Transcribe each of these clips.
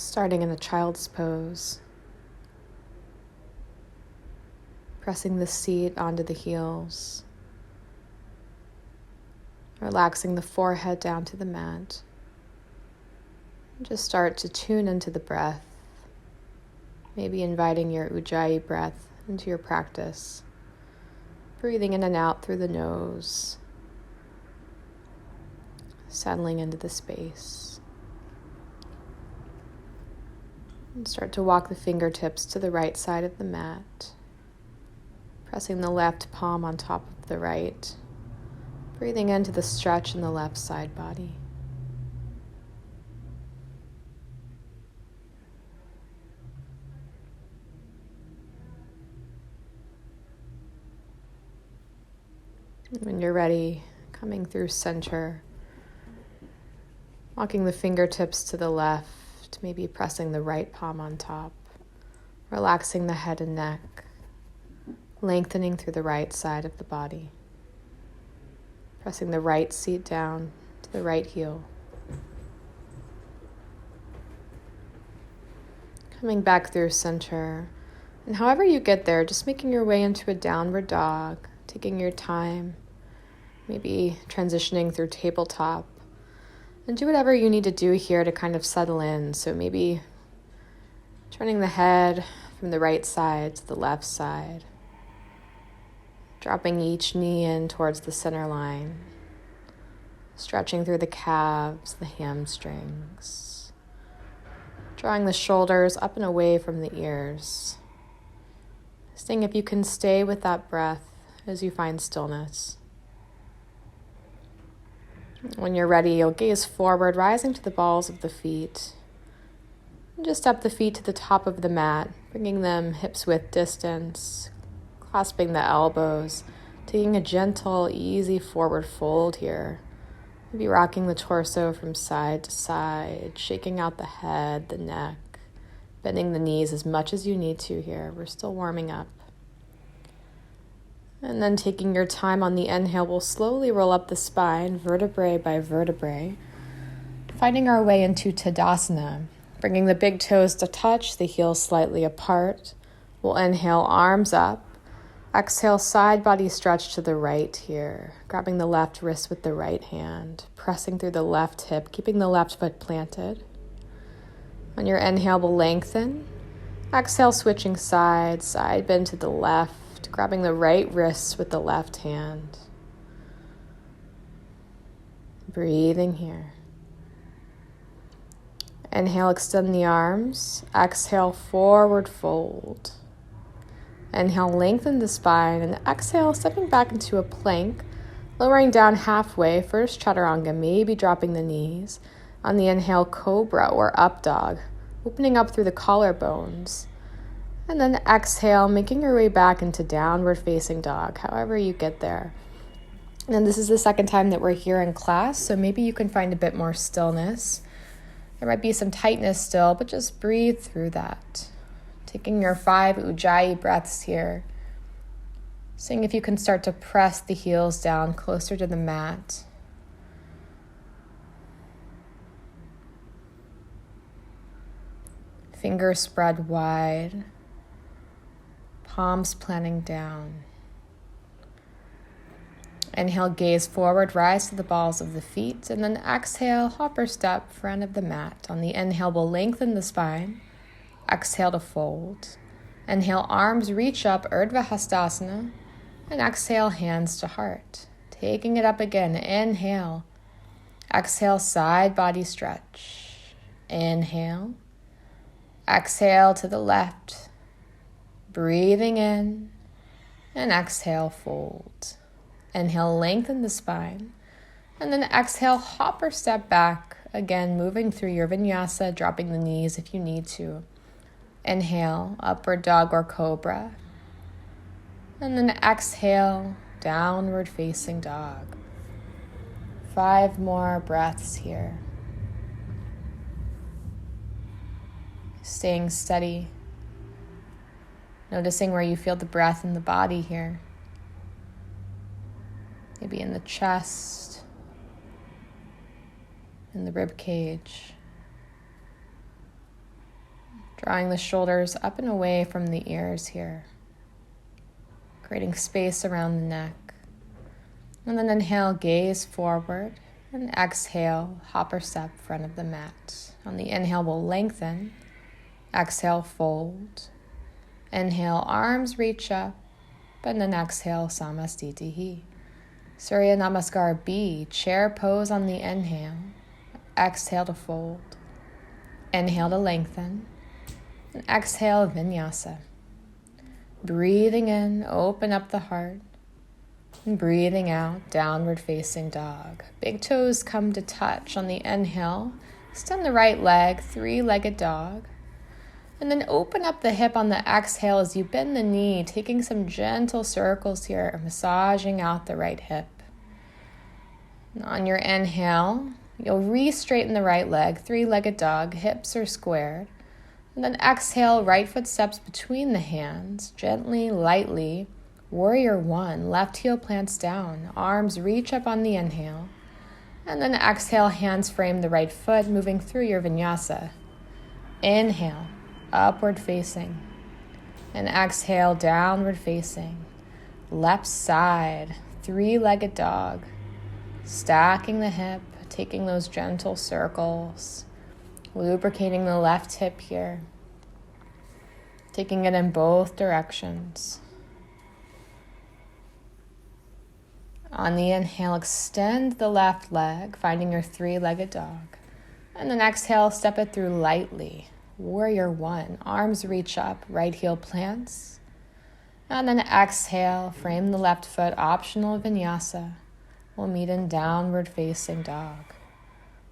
Starting in the child's pose, pressing the seat onto the heels, relaxing the forehead down to the mat. Just start to tune into the breath, maybe inviting your Ujjayi breath into your practice, breathing in and out through the nose, settling into the space. And start to walk the fingertips to the right side of the mat, pressing the left palm on top of the right, breathing into the stretch in the left side body. When you're ready, coming through center, walking the fingertips to the left, maybe pressing the right palm on top, relaxing the head and neck, lengthening through the right side of the body, pressing the right seat down to the right heel. Coming back through center, and however you get there, just making your way into a downward dog, taking your time, maybe transitioning through tabletop, and do whatever you need to do here to kind of settle in. So maybe turning the head from the right side to the left side, dropping each knee in towards the center line, stretching through the calves, the hamstrings, drawing the shoulders up and away from the ears. Seeing if you can stay with that breath as you find stillness. When you're ready, you'll gaze forward, rising to the balls of the feet. And just step the feet to the top of the mat, bringing them hips width distance, clasping the elbows, taking a gentle, easy forward fold here. Maybe rocking the torso from side to side, shaking out the head, the neck, bending the knees as much as you need to here. We're still warming up. And then taking your time on the inhale, we'll slowly roll up the spine, vertebrae by vertebrae, finding our way into Tadasana, bringing the big toes to touch, the heels slightly apart. We'll inhale, arms up. Exhale, side body stretch to the right here, grabbing the left wrist with the right hand, pressing through the left hip, keeping the left foot planted. On your inhale, we'll lengthen. Exhale, switching sides, side bend to the left, grabbing the right wrist with the left hand. Breathing here. Inhale, extend the arms. Exhale, forward fold. Inhale, lengthen the spine, and exhale, stepping back into a plank, lowering down halfway, first chaturanga, maybe dropping the knees. On the inhale, cobra or up dog, opening up through the collarbones. And then exhale, making your way back into downward facing dog, however you get there. And this is the second time that we're here in class, so maybe you can find a bit more stillness. There might be some tightness still, but just breathe through that. Taking your 5 Ujjayi breaths here. Seeing if you can start to press the heels down closer to the mat. Fingers spread wide. Palms planting down. Inhale, gaze forward, rise to the balls of the feet, and then exhale, hopper step, front of the mat. On the inhale, we'll lengthen the spine. Exhale to fold. Inhale, arms reach up, Urdhva Hastasana, and exhale, hands to heart. Taking it up again, inhale. Exhale, side body stretch. Inhale. Exhale to the left. Breathing in, and exhale, fold. Inhale, lengthen the spine, and then exhale, hop or step back, again moving through your vinyasa, dropping the knees if you need to. Inhale, upward dog or cobra, and then exhale, downward facing dog. 5 more breaths here. Staying steady. Noticing where you feel the breath in the body here. Maybe in the chest, in the rib cage. Drawing the shoulders up and away from the ears here, creating space around the neck. And then inhale, gaze forward, and exhale, hopper step front of the mat. On the inhale, we'll lengthen. Exhale, fold. Inhale, arms reach up, and then exhale, Samastitihi. Surya Namaskar B, chair pose on the inhale. Exhale to fold. Inhale to lengthen. And exhale, Vinyasa. Breathing in, open up the heart. And breathing out, downward facing dog. Big toes come to touch on the inhale. Extend the right leg, three-legged dog. And then open up the hip on the exhale as you bend the knee, taking some gentle circles here, massaging out the right hip. And on your inhale, you'll re-straighten the right leg, three-legged dog, hips are squared. And then exhale, right foot steps between the hands, gently, lightly. Warrior one, left heel plants down, arms reach up on the inhale. And then exhale, hands frame the right foot, moving through your vinyasa. Inhale, upward facing. And exhale, downward facing. Left side, three-legged dog. Stacking the hip, taking those gentle circles. Lubricating the left hip here. Taking it in both directions. On the inhale, extend the left leg, finding your three-legged dog. And then exhale, step it through lightly. Warrior one, arms reach up, right heel plants. And then exhale, frame the left foot, optional vinyasa. We'll meet in downward facing dog.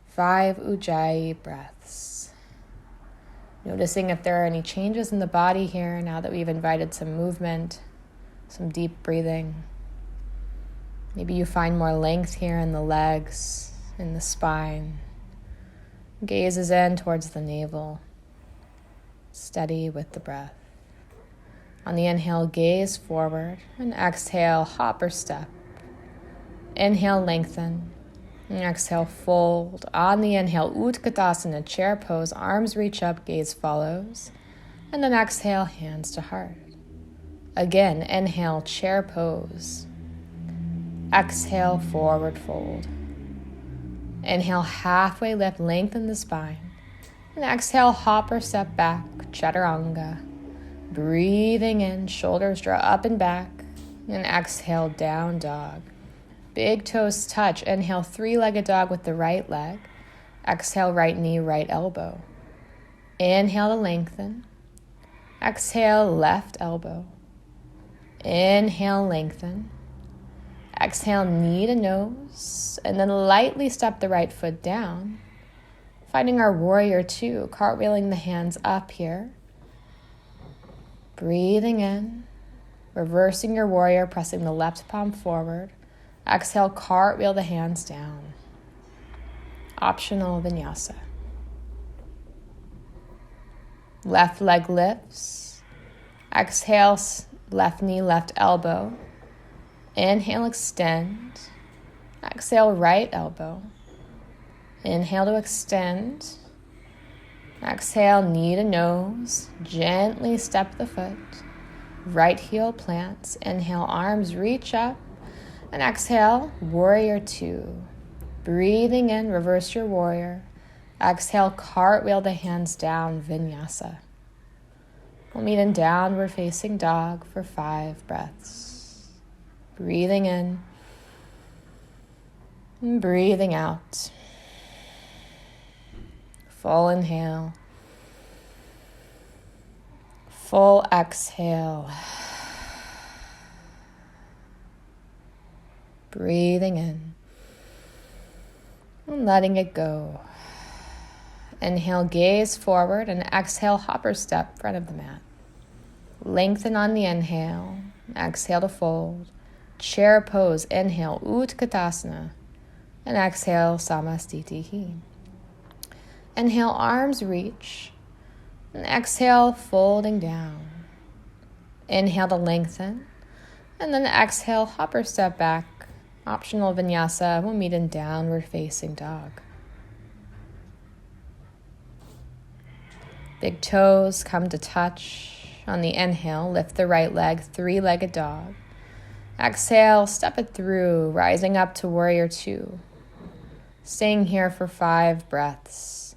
5 Ujjayi breaths. Noticing if there are any changes in the body here now that we've invited some movement, some deep breathing. Maybe you find more length here in the legs, in the spine. Gaze is in towards the navel. Steady with the breath. On the inhale, gaze forward, and exhale, hop or step. Inhale, lengthen. And exhale, fold. On the inhale, Utkatasana, chair pose, arms reach up, gaze follows. And then exhale, hands to heart. Again, inhale, chair pose. Exhale, forward fold. Inhale, halfway lift, lengthen the spine. And exhale, hop or step back, Chaturanga. Breathing in, shoulders draw up and back. And exhale, down dog. Big toes touch. Inhale, three-legged dog with the right leg. Exhale, right knee, right elbow. Inhale to lengthen. Exhale, left elbow. Inhale, lengthen. Exhale, knee to nose. And then lightly step the right foot down. Finding our warrior two, cartwheeling the hands up here. Breathing in. Reversing your warrior, pressing the left palm forward. Exhale, cartwheel the hands down. Optional vinyasa. Left leg lifts. Exhale, left knee, left elbow. Inhale, extend. Exhale, right elbow. Inhale to extend. Exhale, knee to nose. Gently step the foot. Right heel plants. Inhale, arms reach up. And exhale, warrior two. Breathing in, reverse your warrior. Exhale, cartwheel the hands down, vinyasa. We'll meet in downward facing dog for 5 breaths. Breathing in and breathing out. Full inhale. Full exhale. Breathing in and letting it go. Inhale, gaze forward, and exhale, hopper step, front of the mat. Lengthen on the inhale, exhale to fold. Chair pose, inhale, Utkatasana, and exhale, Samastitihi. Inhale, arms reach, and exhale, folding down. Inhale to lengthen, and then exhale, hopper step back. Optional vinyasa, we'll meet in downward facing dog. Big toes come to touch. On the inhale, lift the right leg, three-legged dog. Exhale, step it through, rising up to warrior two. Staying here for 5 breaths.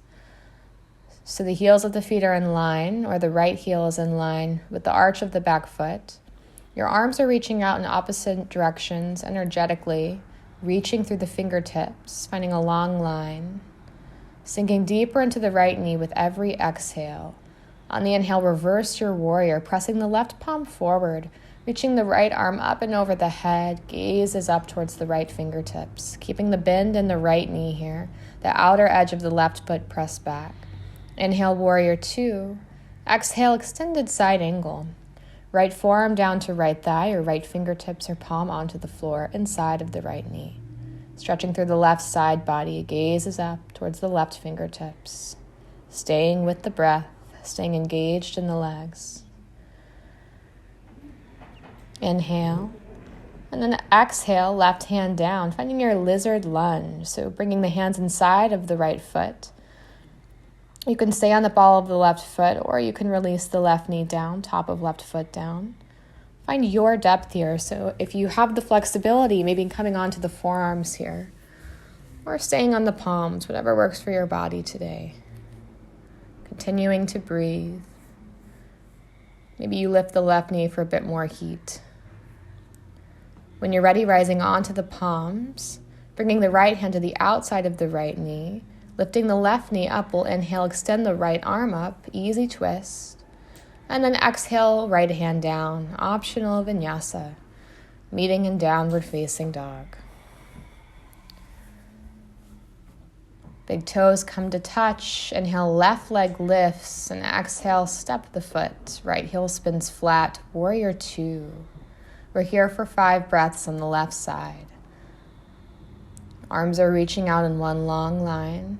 So the heels of the feet are in line, or the right heel is in line with the arch of the back foot. Your arms are reaching out in opposite directions energetically, reaching through the fingertips, finding a long line. Sinking deeper into the right knee with every exhale. On the inhale, reverse your warrior, pressing the left palm forward, reaching the right arm up and over the head, gaze is up towards the right fingertips, keeping the bend in the right knee here, the outer edge of the left foot pressed back. Inhale, warrior two. Exhale, extended side angle. Right forearm down to right thigh, or right fingertips or palm onto the floor inside of the right knee. Stretching through the left side body, gaze is up towards the left fingertips. Staying with the breath, staying engaged in the legs. Inhale, and then exhale, left hand down, finding your lizard lunge. So bringing the hands inside of the right foot. You can stay on the ball of the left foot, or you can release the left knee down, top of left foot down. Find your depth here. So if you have the flexibility, maybe coming onto the forearms here, or staying on the palms, whatever works for your body today. Continuing to breathe. Maybe you lift the left knee for a bit more heat. When you're ready, rising onto the palms, bringing the right hand to the outside of the right knee, lifting the left knee up, we'll inhale, extend the right arm up, easy twist. And then exhale, right hand down, optional vinyasa, meeting in downward facing dog. Big toes come to touch. Inhale, left leg lifts, and exhale, step the foot. Right heel spins flat, warrior two. We're here for 5 breaths on the left side. Arms are reaching out in one long line.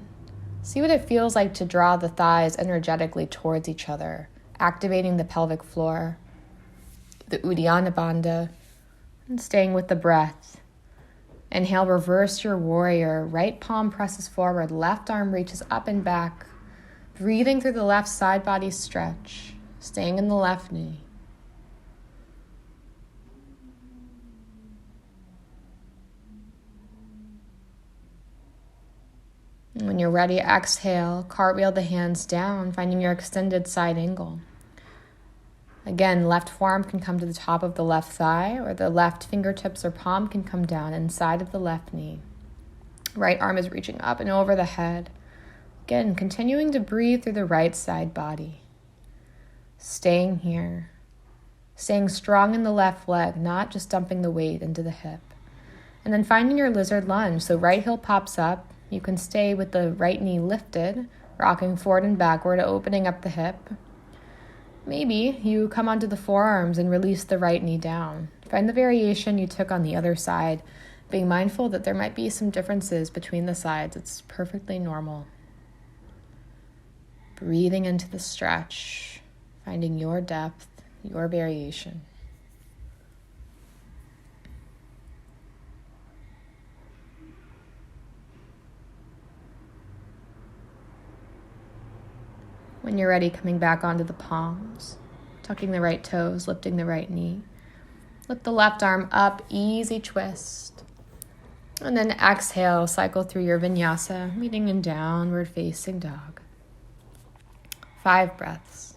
See what it feels like to draw the thighs energetically towards each other, activating the pelvic floor, the Uddiyana Bandha, and staying with the breath. Inhale, reverse your warrior. Right palm presses forward, left arm reaches up and back. Breathing through the left side body stretch, staying in the left knee. When you're ready, exhale, cartwheel the hands down, finding your extended side angle. Again, left forearm can come to the top of the left thigh, or the left fingertips or palm can come down inside of the left knee. Right arm is reaching up and over the head. Again, continuing to breathe through the right side body. Staying here. Staying strong in the left leg, not just dumping the weight into the hip. And then finding your lizard lunge. So right heel pops up. You can stay with the right knee lifted, rocking forward and backward, opening up the hip. Maybe you come onto the forearms and release the right knee down. Find the variation you took on the other side, being mindful that there might be some differences between the sides. It's perfectly normal. Breathing into the stretch, finding your depth, your variation. When you're ready, coming back onto the palms, tucking the right toes, lifting the right knee. Lift the left arm up, easy twist. And then exhale, cycle through your vinyasa, meeting in downward facing dog. 5 breaths.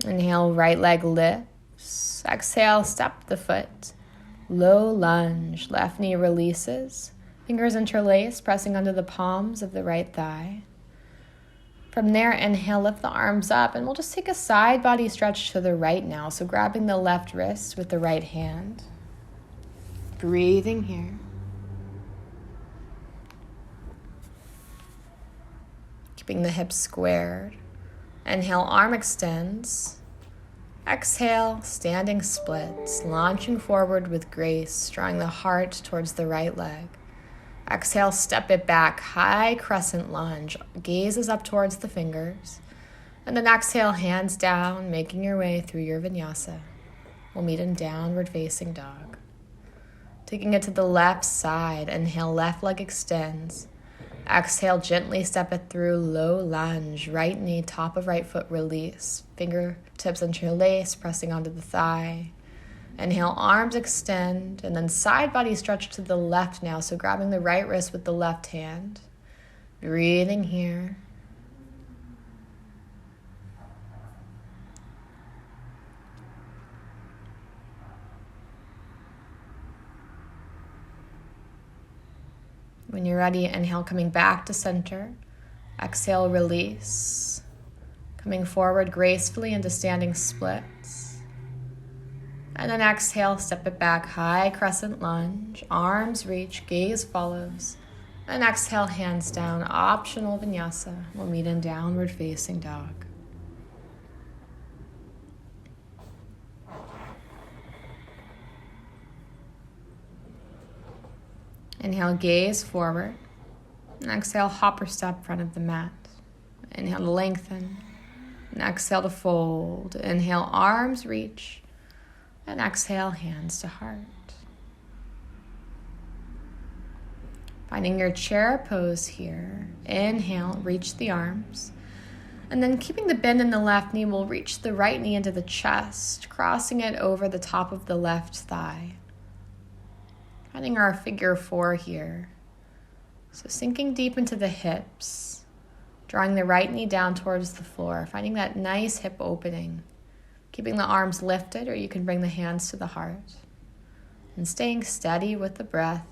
Inhale, right leg lifts. Exhale, step the foot. Low lunge, left knee releases. Fingers interlace, pressing onto the palms of the right thigh. From there, inhale, lift the arms up, and we'll just take a side body stretch to the right now. So grabbing the left wrist with the right hand. Breathing here. Keeping the hips squared. Inhale, arm extends. Exhale, standing splits, launching forward with grace, drawing the heart towards the right leg. Exhale, step it back, high crescent lunge, gazes up towards the fingers. And then exhale, hands down, making your way through your vinyasa. We'll meet in downward facing dog. Taking it to the left side, inhale, left leg extends. Exhale, gently step it through, low lunge, right knee, top of right foot, release. Fingertips interlace, pressing onto the thigh. Inhale, arms extend, and then side body stretch to the left now. So grabbing the right wrist with the left hand. Breathing here. When you're ready, inhale, coming back to center. Exhale, release. Coming forward gracefully into standing splits. And then exhale, step it back, high crescent lunge. Arms reach, gaze follows. And exhale, hands down, optional vinyasa. We'll meet in downward facing dog. Inhale, gaze forward. And exhale, hopper step front of the mat. Inhale to lengthen. And exhale to fold. Inhale, arms reach. And exhale, hands to heart. Finding your chair pose here. Inhale, reach the arms. And then keeping the bend in the left knee, we'll reach the right knee into the chest, crossing it over the top of the left thigh. Finding our figure 4 here. So sinking deep into the hips, drawing the right knee down towards the floor, finding that nice hip opening, keeping the arms lifted, or you can bring the hands to the heart, and staying steady with the breath.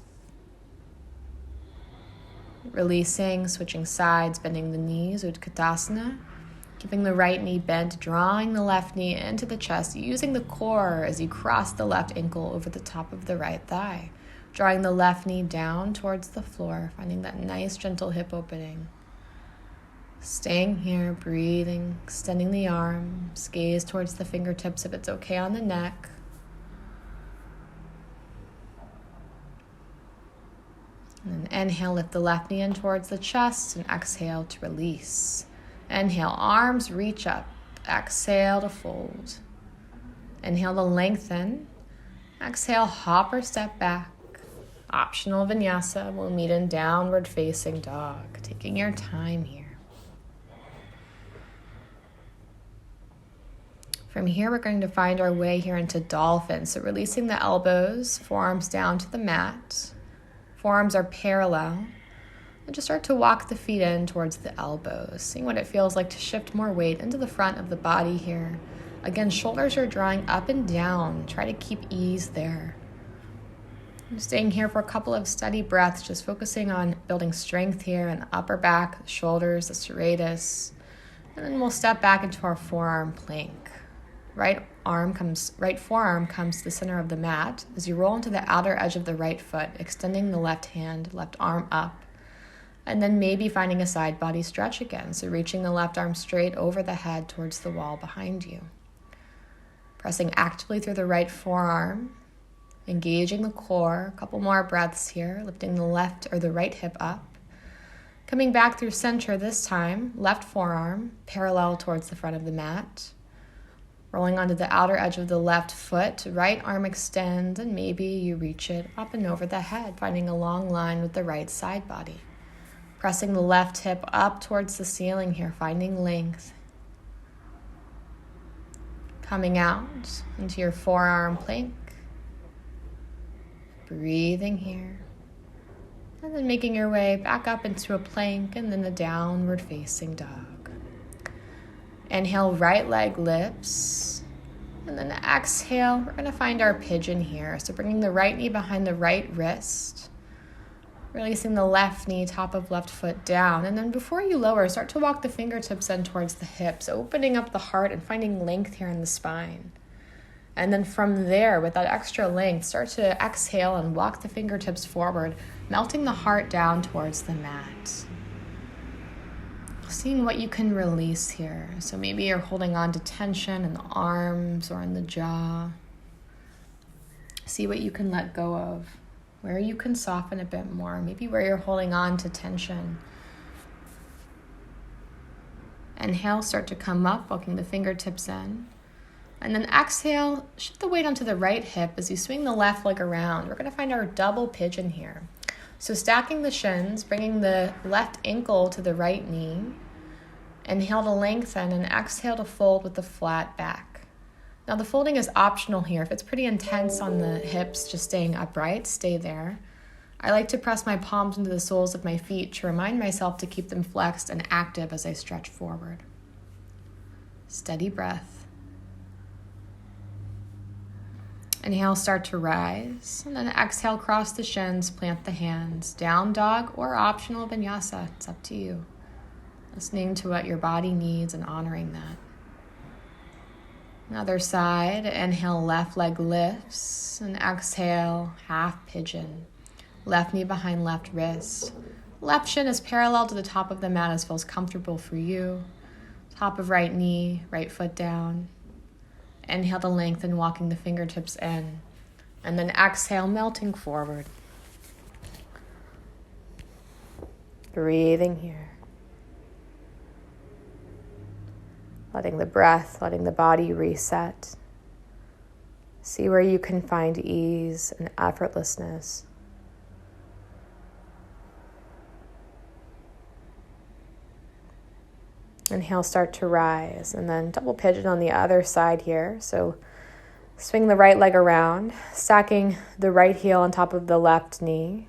Releasing, switching sides, bending the knees, Utkatasana, keeping the right knee bent, drawing the left knee into the chest, using the core as you cross the left ankle over the top of the right thigh. Drawing the left knee down towards the floor, finding that nice gentle hip opening. Staying here, breathing, extending the arms, gaze towards the fingertips if it's okay on the neck. And then inhale, lift the left knee in towards the chest, and exhale to release. Inhale, arms reach up. Exhale to fold. Inhale to lengthen. Exhale, hop or step back. Optional vinyasa. We'll meet in downward facing dog. Taking your time here. From here, we're going to find our way here into dolphin. So releasing the elbows, forearms down to the mat. Forearms are parallel. And just start to walk the feet in towards the elbows, seeing what it feels like to shift more weight into the front of the body here. Again, shoulders are drawing up and down. Try to keep ease there. I'm staying here for a couple of steady breaths, just focusing on building strength here in the upper back, the shoulders, the serratus. And then we'll step back into our forearm plank. Right forearm comes to the center of the mat as you roll into the outer edge of the right foot, extending the left hand, left arm up. And then maybe finding a side body stretch again. So reaching the left arm straight over the head towards the wall behind you. Pressing actively through the right forearm. Engaging the core, a couple more breaths here, lifting the left or the right hip up. Coming back through center this time, left forearm parallel towards the front of the mat. Rolling onto the outer edge of the left foot, right arm extends, and maybe you reach it up and over the head, finding a long line with the right side body. Pressing the left hip up towards the ceiling here, finding length. Coming out into your forearm plank. Breathing here. And then making your way back up into a plank and then the downward facing dog. Inhale, right leg lifts. And then exhale, we're going to find our pigeon here. So bringing the right knee behind the right wrist. Releasing the left knee, top of left foot down. And then before you lower, start to walk the fingertips in towards the hips, opening up the heart and finding length here in the spine. And then from there, with that extra length, start to exhale and walk the fingertips forward, melting the heart down towards the mat. Seeing what you can release here. So maybe you're holding on to tension in the arms or in the jaw. See what you can let go of, where you can soften a bit more, maybe where you're holding on to tension. Inhale, start to come up, walking the fingertips in. And then exhale, shift the weight onto the right hip as you swing the left leg around. We're going to find our double pigeon here. So stacking the shins, bringing the left ankle to the right knee. Inhale to lengthen and exhale to fold with the flat back. Now the folding is optional here. If it's pretty intense on the hips, just staying upright, stay there. I like to press my palms into the soles of my feet to remind myself to keep them flexed and active as I stretch forward. Steady breath. Inhale, start to rise, and then exhale, cross the shins, plant the hands, down dog or optional vinyasa. It's up to you. Listening to what your body needs and honoring that. Other side, inhale, left leg lifts, and exhale, half pigeon. Left knee behind left wrist. Left shin is parallel to the top of the mat as feels comfortable for you. Top of right knee, right foot down. Inhale to lengthen, walking the fingertips in. And then exhale, melting forward. Breathing here. Letting the breath, letting the body reset. See where you can find ease and effortlessness. Inhale, start to rise, and then double pigeon on the other side here. So swing the right leg around, stacking the right heel on top of the left knee,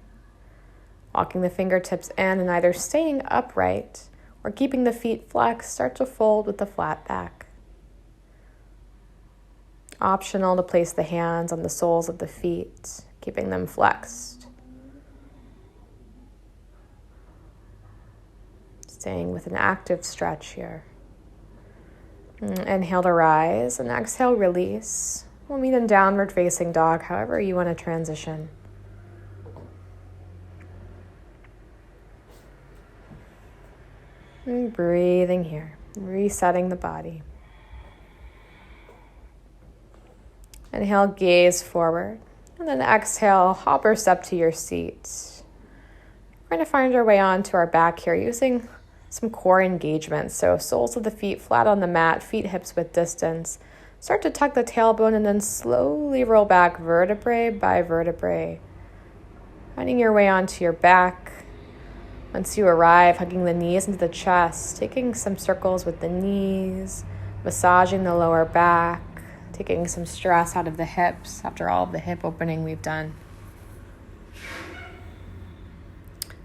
walking the fingertips in and either staying upright or keeping the feet flexed. Start to fold with the flat back. Optional to place the hands on the soles of the feet, keeping them flexed. Staying with an active stretch here. Inhale to rise and exhale, release. We'll meet in downward facing dog, however you want to transition. And breathing here, resetting the body. Inhale, gaze forward, and then exhale, hop or step to your seat. We're going to find our way onto our back here using some core engagement. So soles of the feet flat on the mat, feet hips width distance. Start to tuck the tailbone and then slowly roll back vertebrae by vertebrae. Finding your way onto your back. Once you arrive, hugging the knees into the chest, taking some circles with the knees, massaging the lower back, taking some stress out of the hips after all of the hip opening we've done.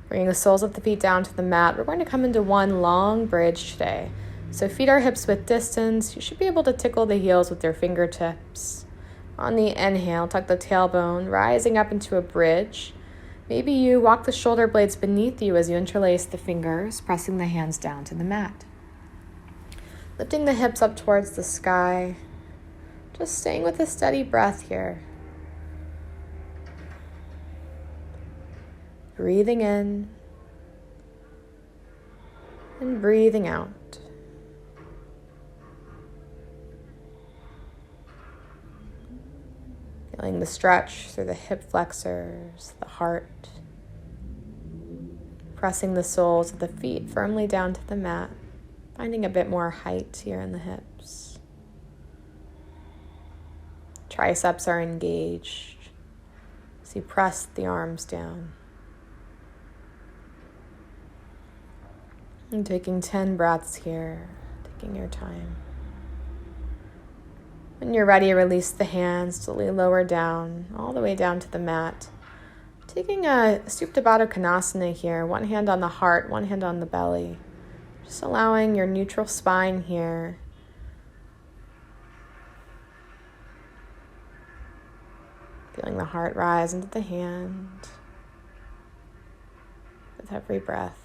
Bringing the soles of the feet down to the mat. We're going to come into one long bridge today. So feet are hips width distance. You should be able to tickle the heels with your fingertips. On the inhale, tuck the tailbone, rising up into a bridge. Maybe you walk the shoulder blades beneath you as you interlace the fingers, pressing the hands down to the mat. Lifting the hips up towards the sky. Just staying with a steady breath here. Breathing in and breathing out. Feeling the stretch through the hip flexors, the heart. Pressing the soles of the feet firmly down to the mat, finding a bit more height here in the hips. Triceps are engaged as you press the arms down. And taking 10 breaths here, taking your time. When you're ready, release the hands, slowly lower down, all the way down to the mat. Taking a Supta Baddha Konasana here, one hand on the heart, one hand on the belly. Just allowing your neutral spine here. Feeling the heart rise into the hand with every breath.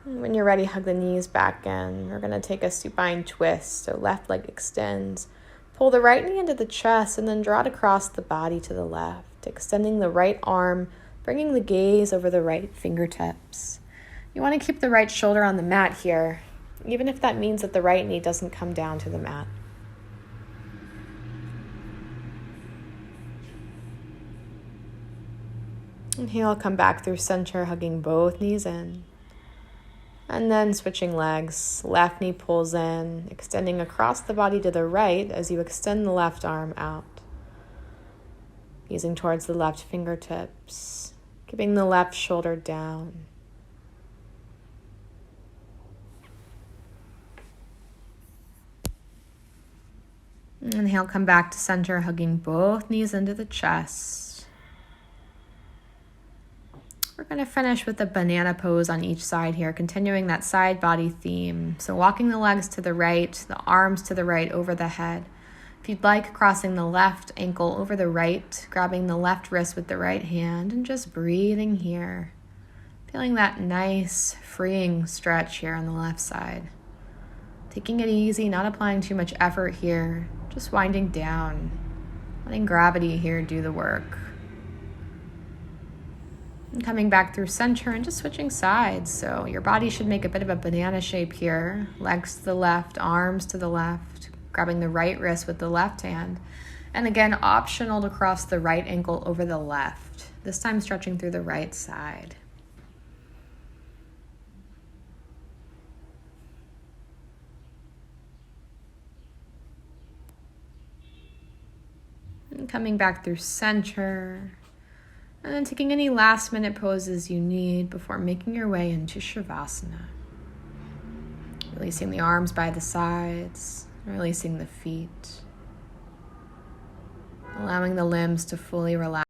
When you're ready, hug the knees back in. We're going to take a supine twist. So left leg extends. Pull the right knee into the chest and then draw it across the body to the left. Extending the right arm, bringing the gaze over the right fingertips. You want to keep the right shoulder on the mat here, even if that means that the right knee doesn't come down to the mat. Inhale, come back through center, hugging both knees in. And then switching legs, left knee pulls in, extending across the body to the right as you extend the left arm out. easing towards the left fingertips, keeping the left shoulder down. Inhale, come back to center, hugging both knees into the chest. We're going to finish with a banana pose on each side here, continuing that side body theme. So walking the legs to the right, the arms to the right over the head. If you'd like, crossing the left ankle over the right, grabbing the left wrist with the right hand, and just breathing here. Feeling that nice, freeing stretch here on the left side. Taking it easy, not applying too much effort here, just winding down, letting gravity here do the work. And coming back through center and just switching sides. So your body should make a bit of a banana shape here. Legs to the left, arms to the left, grabbing the right wrist with the left hand. And again, optional to cross the right ankle over the left. This time stretching through the right side. And coming back through center. And then taking any last minute poses you need before making your way into Shavasana. Releasing the arms by the sides, releasing the feet. Allowing the limbs to fully relax.